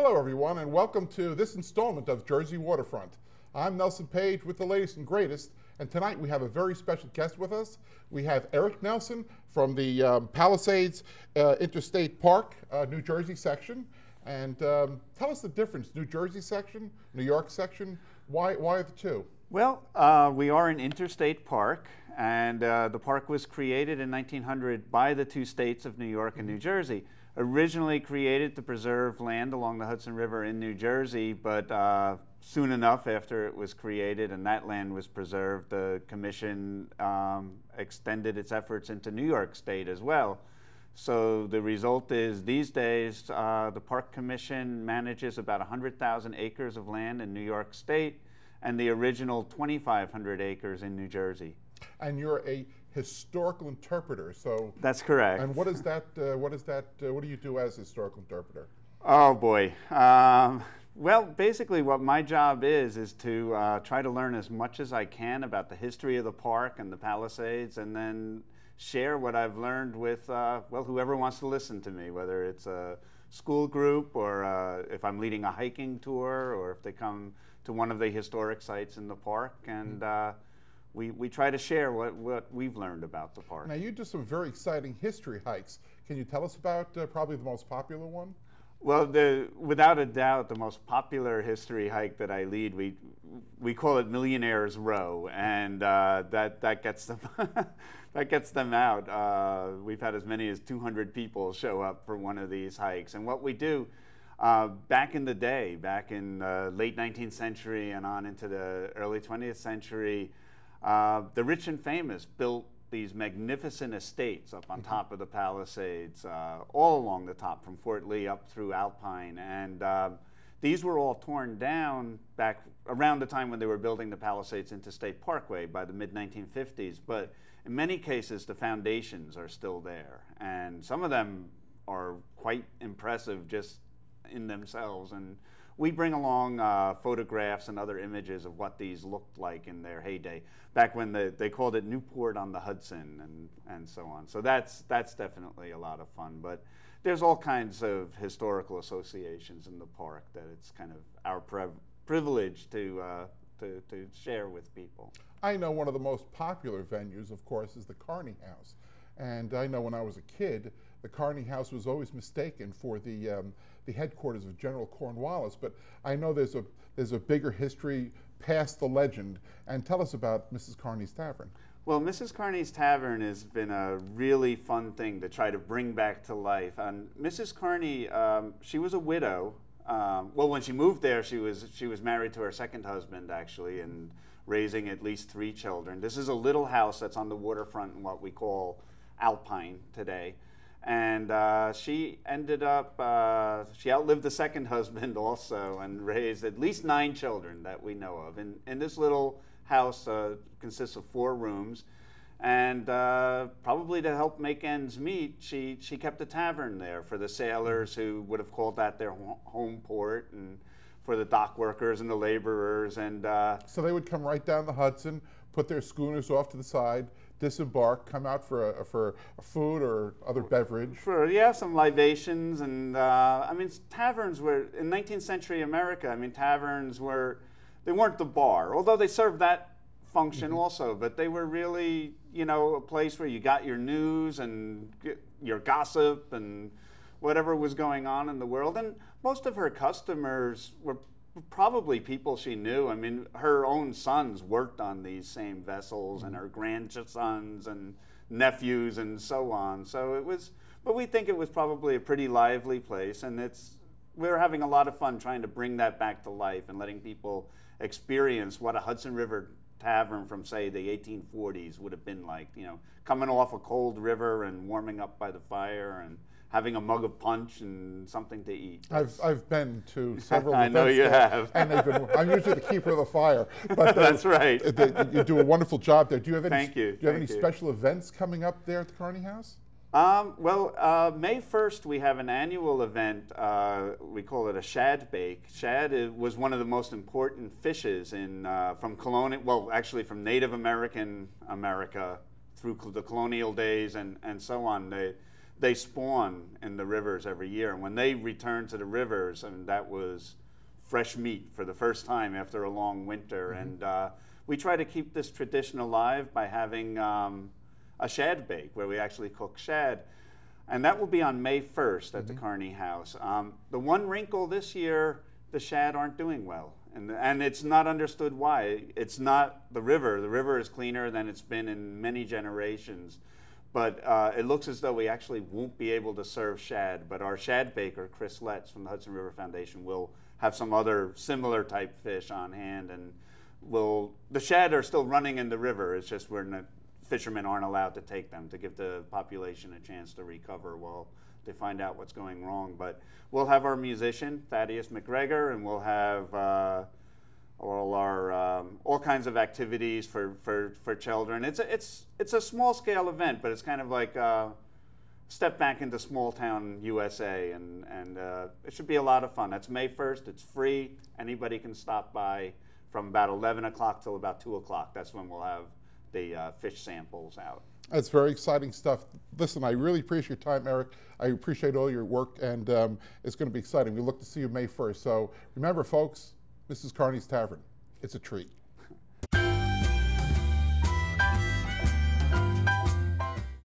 Hello, everyone, and welcome to this installment of Jersey Waterfront. I'm Nelson Page with the latest and greatest, and tonight we have a very special guest with us. We have Eric Nelsen from the Palisades Interstate Park, New Jersey section. And tell us the difference, New Jersey section, New York section, why the two? Well, we are an interstate park, and the park was created in 1900 by the two states of New York and New Jersey. Originally created to preserve land along the Hudson River in New Jersey, but soon enough after it was created and that land was preserved, the commission extended its efforts into New York State as well. So the result is these days the Park Commission manages about 100,000 acres of land in New York State and the original 2,500 acres in New Jersey. And you're a historical interpreter, so that's correct. And what is that? What do you do as a historical interpreter? Oh boy. Well, basically, what my job is to try to learn as much as I can about the history of the park and the Palisades, and then share what I've learned with well, whoever wants to listen to me, whether it's a school group or if I'm leading a hiking tour, or if they come to one of the historic sites in the park, and we try to share what we've learned about the park. Now, you do some very exciting history hikes. Can you tell us about probably the most popular one? Well, without a doubt, the most popular history hike that I lead, we call it Millionaires Row, and that gets them that gets them out. We've had as many as 200 people show up for one of these hikes, and what we do. Back in the day, back in the late 19th century and on into the early 20th century, the rich and famous built these magnificent estates up on top of the Palisades, all along the top, from Fort Lee up through Alpine. And these were all torn down back around the time when they were building the Palisades Interstate Parkway by the mid-1950s. But in many cases, the foundations are still there. And some of them are quite impressive just in themselves, and we bring along photographs and other images of what these looked like in their heyday, back when they called it Newport on the Hudson and so on. So that's definitely a lot of fun, but there's all kinds of historical associations in the park that it's kind of our privilege to share with people. I know one of the most popular venues, of course, is the Carney House. And I know when I was a kid, the Carney House was always mistaken for the headquarters of General Cornwallis. But I know there's a bigger history past the legend. And tell us about Mrs. Carney's Tavern. Well, Mrs. Carney's Tavern has been a really fun thing to try to bring back to life. And Mrs. Carney, she was a widow. Well, when she moved there, she was married to her second husband, actually, and raising at least 3 children. This is a little house that's on the waterfront in what we call Alpine today. And she ended up, she outlived the second husband also and raised at least 9 children that we know of. And this little house consists of 4 rooms. And probably to help make ends meet, she kept a tavern there for the sailors who would have called that their home port, and for the dock workers and the laborers. And so they would come right down the Hudson, put their schooners off to the side, disembark, come out for a food or other beverage. Some libations. And I mean, taverns were, in 19th century America, I mean, taverns they weren't the bar, although they served that function also, but they were really, you know, a place where you got your news and your gossip and whatever was going on in the world. And most of her customers were probably people she knew. I mean, her own sons worked on these same vessels, and her grandsons and nephews and so on. So it was, but we think it was probably a pretty lively place, and we were having a lot of fun trying to bring that back to life and letting people experience what a Hudson River tavern from, say, the 1840s would have been like, you know, coming off a cold river and warming up by the fire and having a mug of punch and something to eat. I've been to several I events know you there, have. And I'm usually the keeper of the fire. But that's right. You do a wonderful job there. Do you have any, Thank you. Do you have any special events coming up there at the Carney House? Well, May 1st we have an annual event. We call it a shad bake. Shad was one of the most important fishes from colonial, well, actually from Native American America through the colonial days and so on. they spawn in the rivers every year. And when they return to the rivers, and that was fresh meat for the first time after a long winter. And we try to keep this tradition alive by having a shad bake where we actually cook shad. And that will be on May 1st at the Carney House. The one wrinkle this year, the shad aren't doing well. And it's not understood why. It's not the river. The river is cleaner than it's been in many generations. But it looks as though we actually won't be able to serve shad. But our shad baker, Chris Letts from the Hudson River Foundation, will have some other similar type fish on hand. And the shad are still running in the river. It's just fishermen aren't allowed to take them to give the population a chance to recover while they find out what's going wrong. But we'll have our musician, Thaddeus McGregor, and we'll have all kinds of activities for children. It's a small scale event, but it's kind of like a step back into small town USA, and it should be a lot of fun. That's May 1st. It's free. Anybody can stop by from about 11 o'clock till about 2 o'clock. That's when we'll have the fish samples out. That's very exciting stuff. Listen, I really appreciate your time, Eric. I appreciate all your work, and it's going to be exciting. We look to see you May 1st. So remember, folks, this is Carney's Tavern. It's a treat.